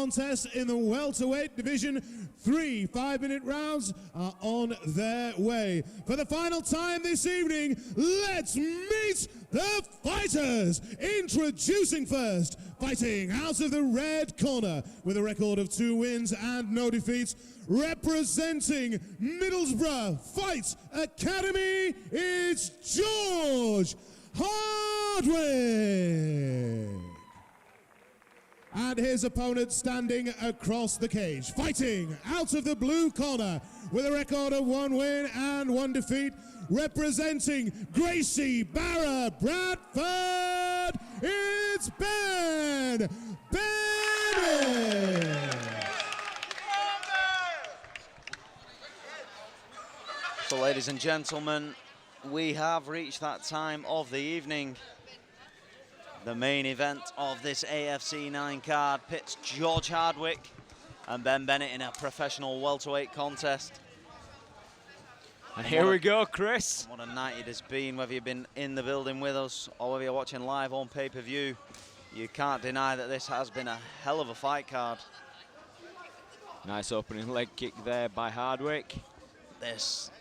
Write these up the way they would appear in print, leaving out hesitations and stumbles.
contests in the welterweight division. 3 5-minute rounds are on their way. For the final time this evening, let's meet the fighters. Introducing first, fighting out of the red corner with a record of 2 wins and no defeats, representing Middlesbrough Fight Academy, it's George Hardwick. And his opponent standing across the cage, fighting out of the blue corner with a record of 1 win and 1 defeat, representing Gracie Barra Bradford, it's Bennett. So, ladies and gentlemen, we have reached that time of the evening. The main event of this AFC 9 card pits George Hardwick and Ben Bennett in a professional welterweight contest. And here we go, Chris. What a night it has been, whether you've been in the building with us or whether you're watching live on pay-per-view. You can't deny that this has been a hell of a fight card. Nice opening leg kick there by Hardwick. This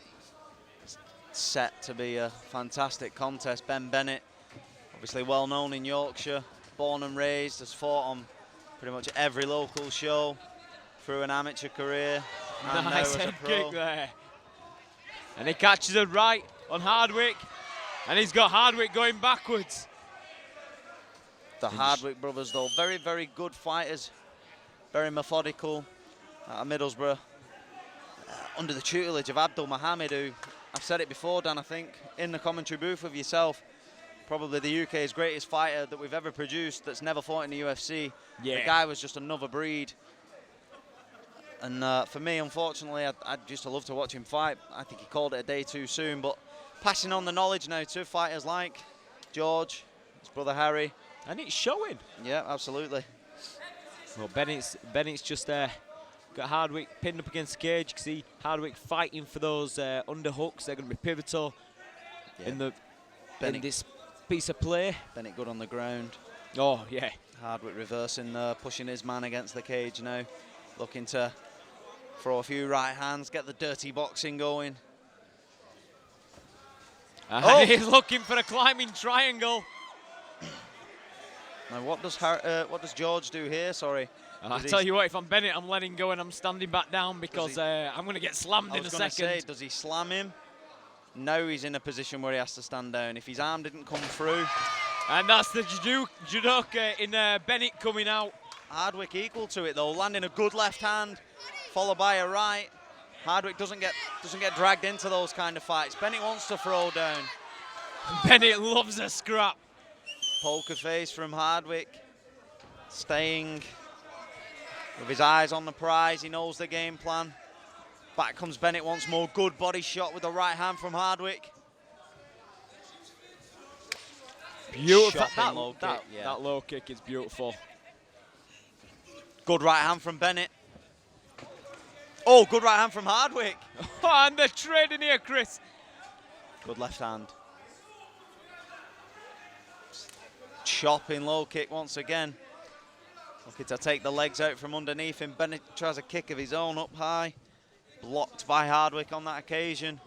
is set to be a fantastic contest. Ben Bennett, obviously well known in Yorkshire, born and raised, has fought on pretty much every local show through an amateur career. And nice now as head a pro. kick there. And he catches it right on Hardwick. And he's got Hardwick going backwards. The Hardwick brothers, though, very, very good fighters. Very methodical at Middlesbrough. Under the tutelage of Abdul Mohammed, who, I've said it before, Dan, I think, in the commentary booth with yourself, probably the UK's greatest fighter that we've ever produced that's never fought in the UFC. Yeah. The guy was just another breed. And for me, unfortunately, I'd just love to watch him fight. I think he called it a day too soon, but passing on the knowledge now to fighters like George, his brother Harry. And it's showing. Yeah, absolutely. Well, Bennett's just got Hardwick pinned up against the cage. You can see Hardwick fighting for those underhooks. They're going to be pivotal in this piece of play. Bennett good on the ground. Oh, yeah. Hardwick reversing, pushing his man against the cage now. Looking to throw a few right hands, get the dirty boxing going. And he's looking for a climbing triangle. Now, what does George do here? Sorry. I tell you what, if I'm Bennett, I'm letting go and I'm standing back down because I'm going to get slammed in a second. Say, does he slam him? Now he's in a position where he has to stand down. If his arm didn't come through. And that's the judoka in Bennett coming out. Hardwick equal to it though, landing a good left hand, followed by a right. Hardwick doesn't get dragged into those kind of fights. Bennett wants to throw down. Bennett loves a scrap. Poker face from Hardwick, staying with his eyes on the prize. He knows the game plan. Back comes Bennett once more. Good body shot with the right hand from Hardwick. Beautiful. That low kick, yeah. That low kick is beautiful. Good right hand from Bennett. Oh, good right hand from Hardwick. And they're trading here, Chris. Good left hand. Chopping low kick once again. Looking to take the legs out from underneath him. Bennett tries a kick of his own up high. Blocked by Hardwick on that occasion.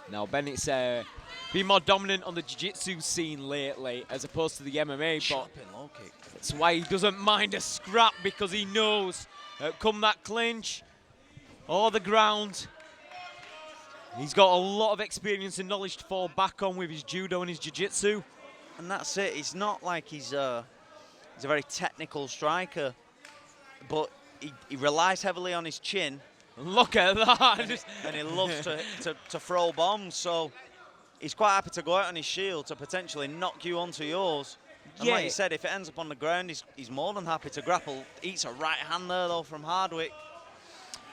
Now Bennett's been more dominant on the jiu-jitsu scene lately as opposed to the MMA. Chopping low kick. That's why he doesn't mind a scrap, because he knows come that clinch or the ground, he's got a lot of experience and knowledge to fall back on with his judo and his jiu-jitsu. And that's it. It's not like he's a very technical striker, but he relies heavily on his chin. Look at that. And he loves to throw bombs, so he's quite happy to go out on his shield to potentially knock you onto yours. And like you said, if it ends up on the ground, he's more than happy to grapple. Eats a right hand there, though, from Hardwick.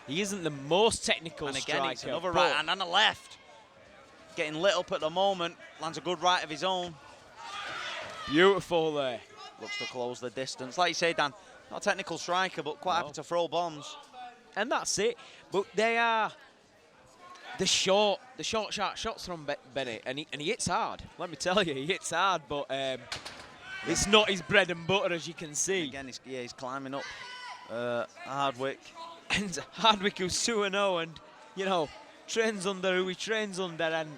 He isn't the most technical striker. And again, it's another right hand and a left. Getting lit up at the moment. Lands a good right of his own. Beautiful there. Looks to close the distance. Like you say, Dan, not a technical striker, but quite happy to throw bombs. And that's it. But they are the short shots from Bennett, and he hits hard. Let me tell you, he hits hard. But It's not his bread and butter, as you can see. Again, he's climbing up Hardwick. And Hardwick, who's 2-0, and, you know, trains under who he trains under, and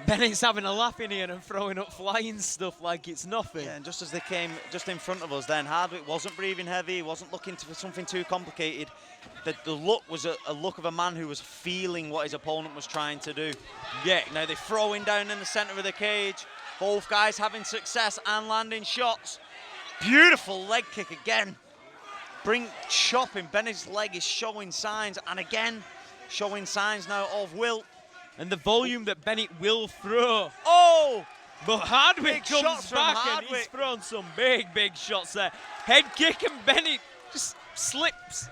Bennett's having a laugh in here and throwing up flying stuff like it's nothing. Yeah, and just as they came just in front of us then, Hardwick wasn't breathing heavy, he wasn't looking for something too complicated. The look was a look of a man who was feeling what his opponent was trying to do. Yeah. Now they're throwing down in the centre of the cage. Both guys having success and landing shots. Beautiful leg kick again. Chopping. Bennett's leg is showing signs, and again, showing signs now of wilt. And the volume that Bennett will throw. Oh! But Hardwick Big comes shots from back and Hardwick. he's thrown some big shots there. Head kick and Bennett just slips.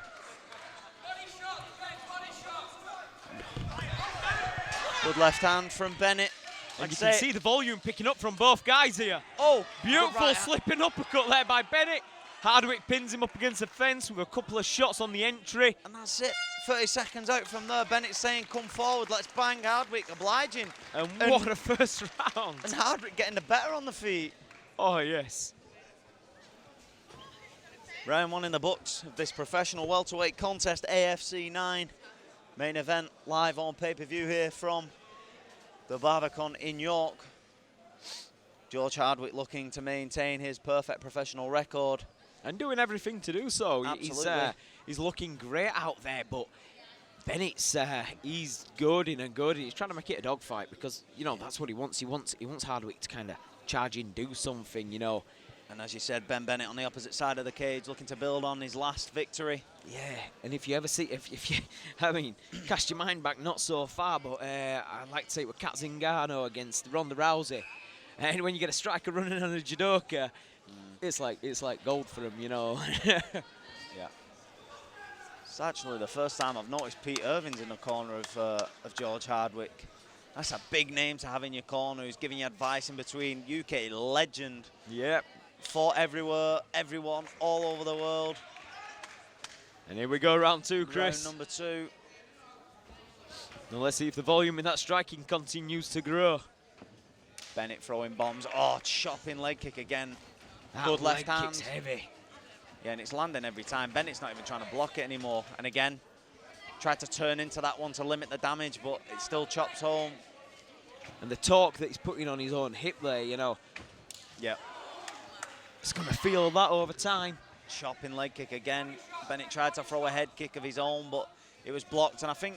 Good left hand from Bennett. And you can see the volume picking up from both guys here. Oh! Beautiful right slipping uppercut there by Bennett. Hardwick pins him up against the fence with a couple of shots on the entry. And that's it. 30 seconds out from there. Bennett saying, come forward, let's bang. Hardwick obliging. And what a first round. And Hardwick getting the better on the feet. Oh, yes. Round 1 in the books of this professional welterweight contest, AFC 9. Main event live on pay-per-view here from the Barbican in York. George Hardwick looking to maintain his perfect professional record. And doing everything to do so. Absolutely. He's looking great out there, but Bennett's he's goading and goading. He's trying to make it a dogfight because, you know, that's what he wants. He wants Hardwick to kind of charge in, do something, you know. And as you said, Ben Bennett on the opposite side of the cage looking to build on his last victory. Yeah, and if you ever see, if you, I mean, cast your mind back not so far, but I'd like to say it was Kat Zingano against Ronda Rousey. And when you get a striker running on a judoka, it's like gold for him, you know. Yeah. It's actually the first time I've noticed Pete Irvin's in the corner of George Hardwick. That's a big name to have in your corner, who's giving you advice in between. UK legend. Yep. Fought everywhere, everyone, all over the world. And here we go, round 2, Chris. Round number 2. Now let's see if the volume in that striking continues to grow. Bennett throwing bombs. Oh, chopping leg kick again. That Good left leg hand. kick's heavy. Yeah, and it's landing every time. Bennett's not even trying to block it anymore. And again, tried to turn into that one to limit the damage, but it still chops home. And the torque that he's putting on his own hip there, you know. Yeah. He's going to feel that over time. Chopping leg kick again. Bennett tried to throw a head kick of his own, but it was blocked. And I think,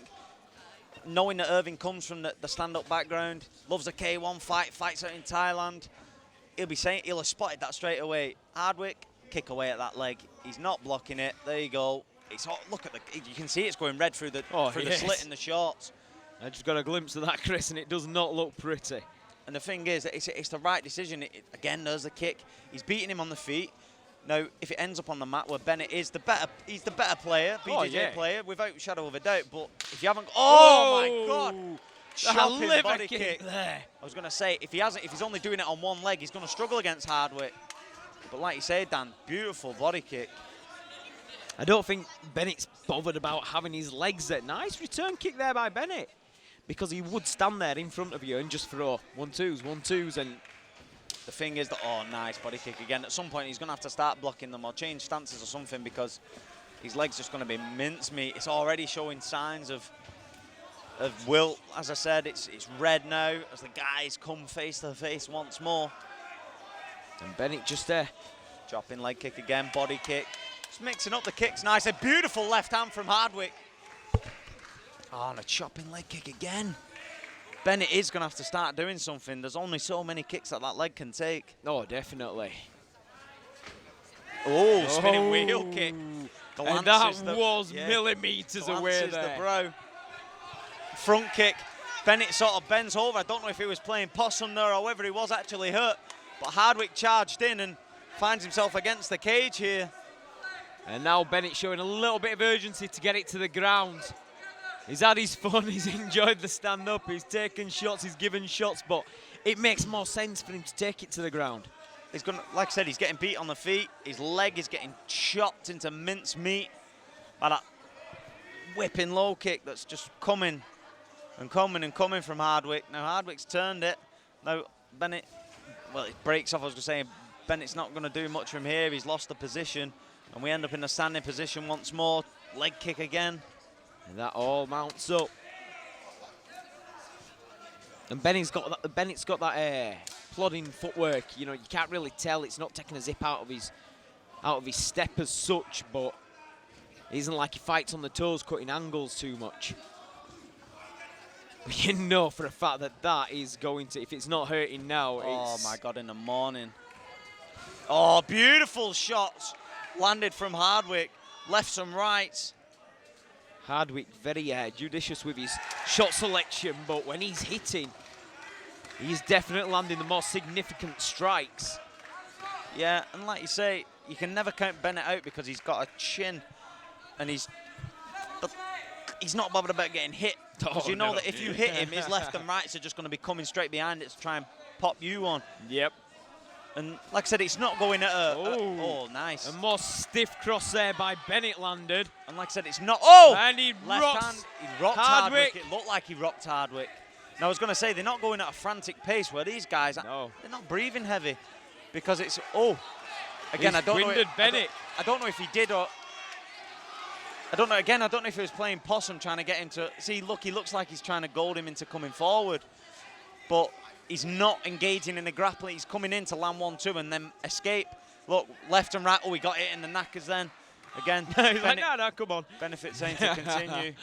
knowing that Irvin comes from the stand-up background, loves a K1 fight, fights out in Thailand, he'll have spotted that straight away. Hardwick, kick away at that leg. He's not blocking it. There you go. It's hot. Look at you can see it's going red through the slit in the shorts. I just got a glimpse of that, Chris, and it does not look pretty. And the thing is, it's the right decision. Again, there's the kick. He's beating him on the feet. Now, if it ends up on the mat where Bennett is he's the better player, BJJ player, without shadow of a doubt. But if you haven't, oh my God, chopping body kick there. I was going to say, if he's only doing it on one leg, he's going to struggle against Hardwick. But like you say, Dan, beautiful body kick. I don't think Bennett's bothered about having his legs there. Nice return kick there by Bennett, because he would stand there in front of you and just throw 1-2s, and the thing is that, oh, nice body kick again. At some point, he's going to have to start blocking them or change stances or something, because his leg's just going to be mincemeat. It's already showing signs of wilt. As I said, it's red now as the guys come face to face once more. And Bennett just there. Chopping leg kick again, body kick. Just mixing up the kicks nice. A beautiful left hand from Hardwick. Oh, and a chopping leg kick again. Bennett is going to have to start doing something. There's only so many kicks that leg can take. Oh, definitely. Oh, spinning wheel kick. And that was millimetres away there. The bro. Front kick. Bennett sort of bends over. I don't know if he was playing possum there or whether he was actually hurt. But Hardwick charged in and finds himself against the cage here. And now Bennett showing a little bit of urgency to get it to the ground. He's had his fun, he's enjoyed the stand-up, he's taken shots, he's given shots, but it makes more sense for him to take it to the ground. He's going to, like I said, he's getting beat on the feet. His leg is getting chopped into mincemeat by that whipping low kick that's just coming and coming and coming from Hardwick. Now Hardwick's turned it. Now Bennett, well, it breaks off, I was going to say, Bennett's not going to do much from here. He's lost the position, and we end up in a standing position once more. Leg kick again. And that all mounts up. And Bennett's got that plodding footwork. You know, you can't really tell. It's not taking a zip out of his step as such, but it isn't like he fights on the toes, cutting angles too much. But you know for a fact that that is going to, if it's not hurting now, Oh it's... my God, in the morning. Oh, beautiful shots landed from Hardwick. Lefts and rights. Hardwick very judicious with his shot selection, but when he's hitting, he's definitely landing the more significant strikes. Yeah, and like you say, you can never count Bennett out because he's got a chin, and he's not bothered about getting hit. Because you know that if you hit him, his left and rights are just going to be coming straight behind it to try and pop you on. Yep. And like I said, it's not going at a... Oh, nice. A more stiff cross there by Bennett landed. And like I said, it's not... Oh! And he left hand. He rocked Hardwick. It looked like he rocked Hardwick. Now, I was going to say, they're not going at a frantic pace where these guys... No. They're not breathing heavy. Because it's... Oh! Again, I don't know... Bennett. I don't know if he did or... I don't know. Again, I don't know if he was playing possum, trying to get him to... See, look, he looks like he's trying to goad him into coming forward. But... he's not engaging in the grappling. He's coming in to land 1-2 and then escape. Look, left and right. Oh, he got it in the knackers then. Again, he's like, no, come on. Benefit saying to continue.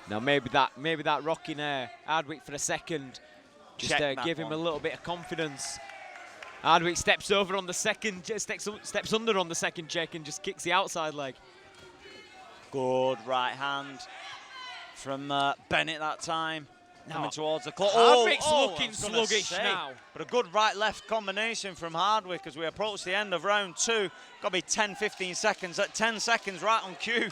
Now maybe that rocking Hardwick for a second, just give him a little bit of confidence. Hardwick steps over on the second, steps under on the second check and just kicks the outside leg. Good right hand from Bennett that time. Coming towards the clock. Hardwick's looking sluggish now. But a good right-left combination from Hardwick as we approach the end of round 2. Got to be 10-15 seconds. At 10 seconds right on cue.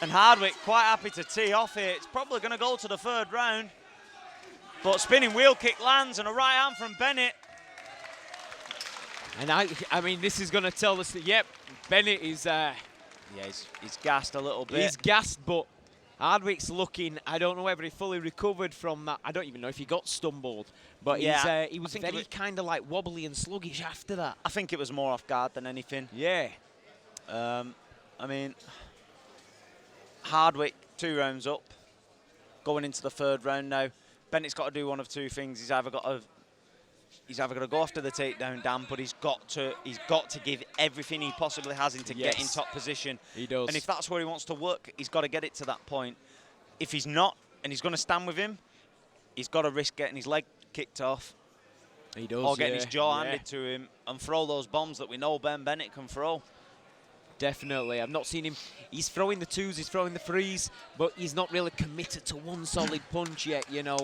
And Hardwick quite happy to tee off here. It's probably going to go to the 3rd round. But spinning wheel kick lands and a right hand from Bennett. And I mean, this is going to tell us that, yep, Bennett is... yeah, he's gassed a little bit. He's gassed, but Hardwick's looking, I don't know whether he fully recovered from that. I don't even know if he got stumbled. But yeah, he was very kind of like wobbly and sluggish after that. I think it was more off guard than anything. Yeah. I mean, Hardwick 2 rounds up, going into the 3rd round now. Bennett's got to do one of 2 things. He's either got to go after the takedown, Dan, but he's got to give everything he possibly has into get in top position. He does. And if that's where he wants to work, he's got to get it to that point. If he's not, and he's going to stand with him, he's got to risk getting his leg kicked off. He does, or getting his jaw handed to him and throw those bombs that we know Ben Bennett can throw. Definitely. I've not seen him. He's throwing the 2s, he's throwing the 3s, but he's not really committed to one solid punch yet, you know.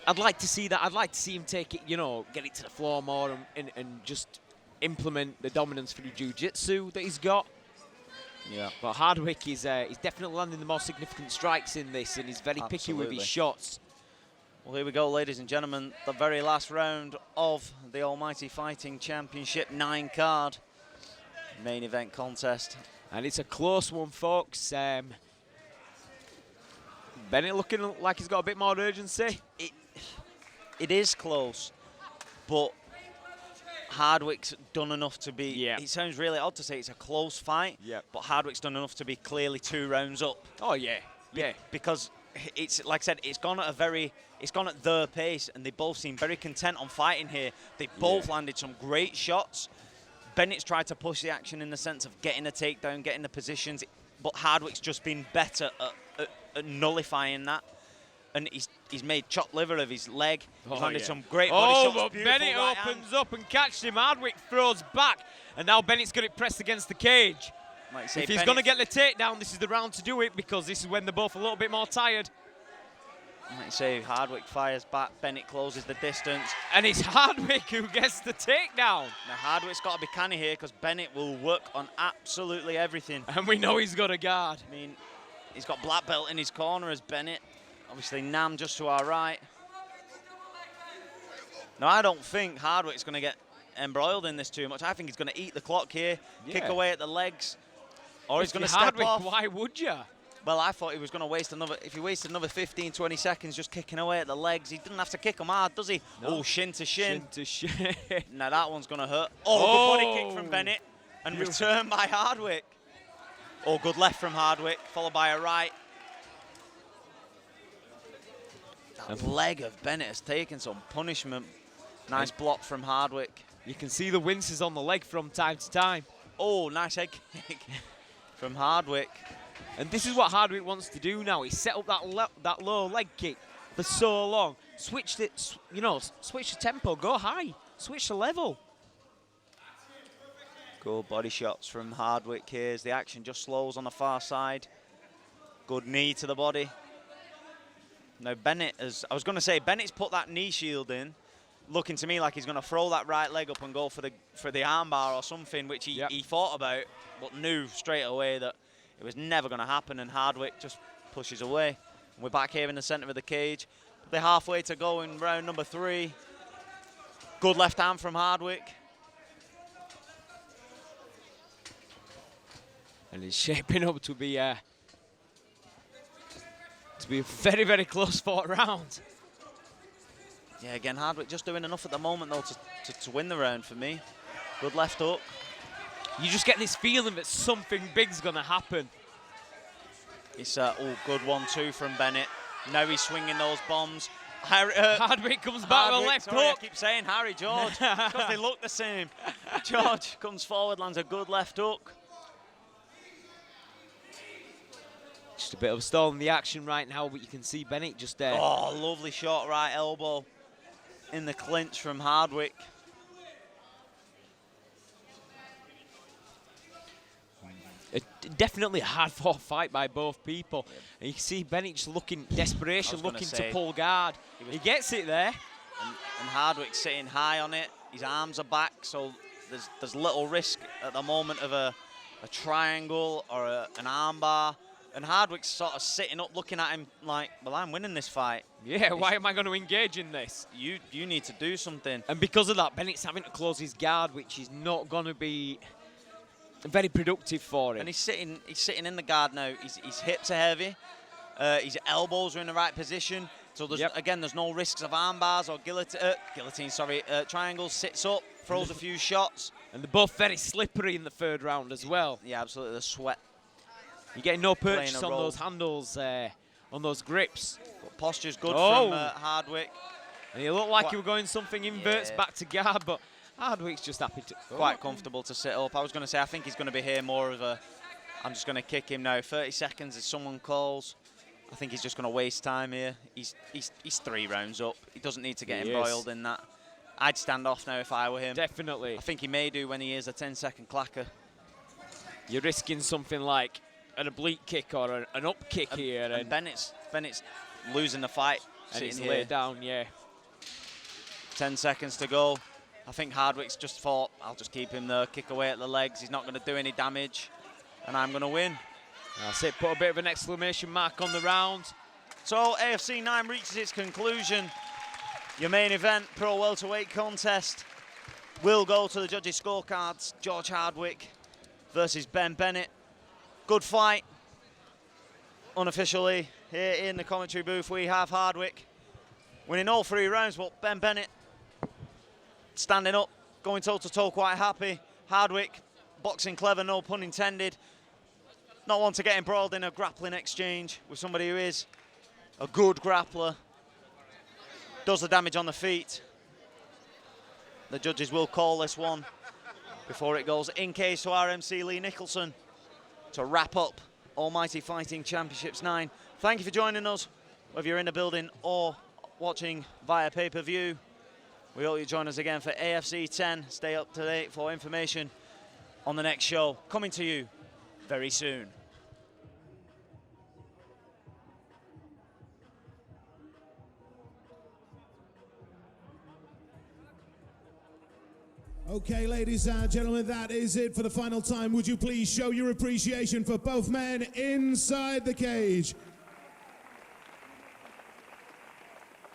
I'd like to see that. I'd like to see him take it, you know, get it to the floor more and just implement the dominance for the jiu-jitsu that he's got. Yeah. But Hardwick is he's definitely landing the more significant strikes in this, and he's very picky with his shots. Well, here we go, ladies and gentlemen. The very last round of the Almighty Fighting Championship 9 card. Main event contest. And it's a close one, folks. Bennett looking like he's got a bit more urgency. It is close, but Hardwick's done enough to be... Yeah. It sounds really odd to say it's a close fight, but Hardwick's done enough to be clearly 2 rounds up. Oh, yeah. Yeah. Because it's, like I said, it's gone at their pace, and they both seem very content on fighting here. They both landed some great shots. Bennett's tried to push the action in the sense of getting a takedown, getting the positions, but Hardwick's just been better at nullifying that. And he's made chopped liver of his leg. He's landed some great body shots. But Bennett opens up and catches him. Hardwick throws back, and now Bennett's got it pressed against the cage. If he's going to get the takedown, this is the round to do it, because this is when they're both a little bit more tired. Like you say, Hardwick fires back, Bennett closes the distance. And it's Hardwick who gets the takedown. Now Hardwick's got to be canny here, because Bennett will work on absolutely everything. And we know he's got a guard. I mean, he's got black belt in his corner as Bennett. Obviously Nam just to our right. Now I don't think Hardwick's going to get embroiled in this too much. I think he's going to eat the clock here, kick away at the legs, or he's going to step off. Why would you? Well, I thought he was going to waste another, if he wasted another 15, 20 seconds just kicking away at the legs, he doesn't have to kick them hard, does he? No. Oh, shin to shin. Shin to shin. Now that one's going to hurt. Oh, good body kick from Bennett. And return by Hardwick. Oh, good left from Hardwick, followed by a right. That leg of Bennett has taken some punishment. Nice block from Hardwick. You can see the winces on the leg from time to time. Oh, nice head kick from Hardwick. And this is what Hardwick wants to do now. He set up that low leg kick for so long. Switched it, you know, switch the tempo, go high, switch the level. Good body shots from Hardwick here as the action just slows on the far side. Good knee to the body. Now Bennett, I was going to say, Bennett's put that knee shield in, looking to me like he's going to throw that right leg up and go for the armbar or something, which he thought about, but knew straight away that it was never going to happen, and Hardwick just pushes away. And we're back here in the centre of the cage. They're halfway to go in round number 3. Good left hand from Hardwick. And it's shaping up to be a very, very close fought round. Yeah, again, Hardwick just doing enough at the moment, though, to win the round for me. Good left hook. You just get this feeling that something big's going to happen. It's oh, good 1-2 from Bennett. Now he's swinging those bombs. Hardwick comes back with a left hook. I keep saying Harry George because they look the same. George comes forward, lands a good left hook. Just a bit of a stall in the action right now, but you can see Bennett just there. Oh, lovely short right elbow in the clinch from Hardwick. Definitely a hard-fought fight by both people. And you can see Bennett just looking, desperation, looking to pull guard. He gets it there. And Hardwick's sitting high on it. His arms are back, so there's little risk at the moment of a triangle or an armbar. And Hardwick's sort of sitting up looking at him like, well, I'm winning this fight. Yeah, why am I going to engage in this? You need to do something. And because of that, Bennett's having to close his guard, which is not going to be very productive for him. And he's sitting in the guard now. His hips are heavy. His elbows are in the right position. So again, there's no risks of arm bars or triangles. Sits up, throws a few shots. And they're both very slippery in the third round as well. Yeah, absolutely. The sweat. You're getting no purchase on those handles, on those grips. But posture's good from Hardwick. And he looked like he was going something inverts back to guard, but Hardwick's just happy to go. Quite comfortable to sit up. I was going to say, I think he's going to be here more of a, I'm just going to kick him now. 30 seconds if someone calls. I think he's just going to waste time here. He's 3 rounds up. He doesn't need to get embroiled in that. I'd stand off now if I were him. Definitely. I think he may do when he is a 10-second clacker. You're risking something like an oblique kick or an up kick here. And Bennett's losing the fight. And he's laid down, 10 seconds to go. I think Hardwick's just thought, I'll just keep him there, kick away at the legs. He's not going to do any damage, and I'm going to win. That's it. Put a bit of an exclamation mark on the round. So AFC 9 reaches its conclusion. Your main event, pro welterweight contest, will go to the judges' scorecards. George Hardwick versus Ben Bennett. Good fight. Unofficially, here in the commentary booth, we have Hardwick winning all 3 rounds, but Ben Bennett standing up, going toe-to-toe, quite happy. Hardwick, boxing clever, no pun intended. Not one to get embroiled in a grappling exchange with somebody who is a good grappler. Does the damage on the feet. The judges will call this one before it goes in case to RMC Lee Nicholson to wrap up Almighty Fighting Championships 9. Thank you for joining us, whether you're in the building or watching via pay-per-view. We hope you join us again for AFC 10. Stay up to date for information on the next show, coming to you very soon. Okay, ladies and gentlemen, that is it for the final time. Would you please show your appreciation for both men inside the cage?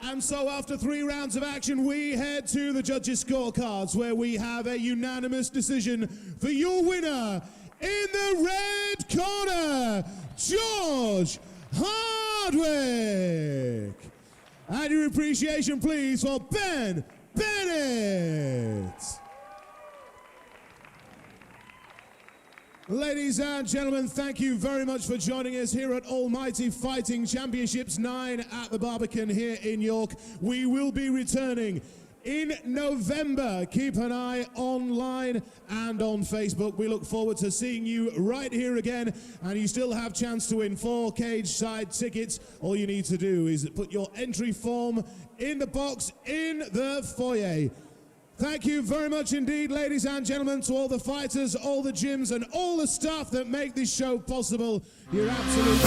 And so after 3 rounds of action, we head to the judges' scorecards, where we have a unanimous decision for your winner in the red corner, George Hardwick. And your appreciation, please, for Ben Bennett. Ladies and gentlemen, thank you very much for joining us here at Almighty Fighting Championships 9 at the Barbican here in York. We will be returning in November. Keep an eye online and on Facebook. We look forward to seeing you right here again, and you still have chance to win 4 cage side tickets. All you need to do is put your entry form in the box in the foyer. Thank you very much indeed, ladies and gentlemen, to all the fighters, all the gyms, and all the staff that make this show possible. You're absolutely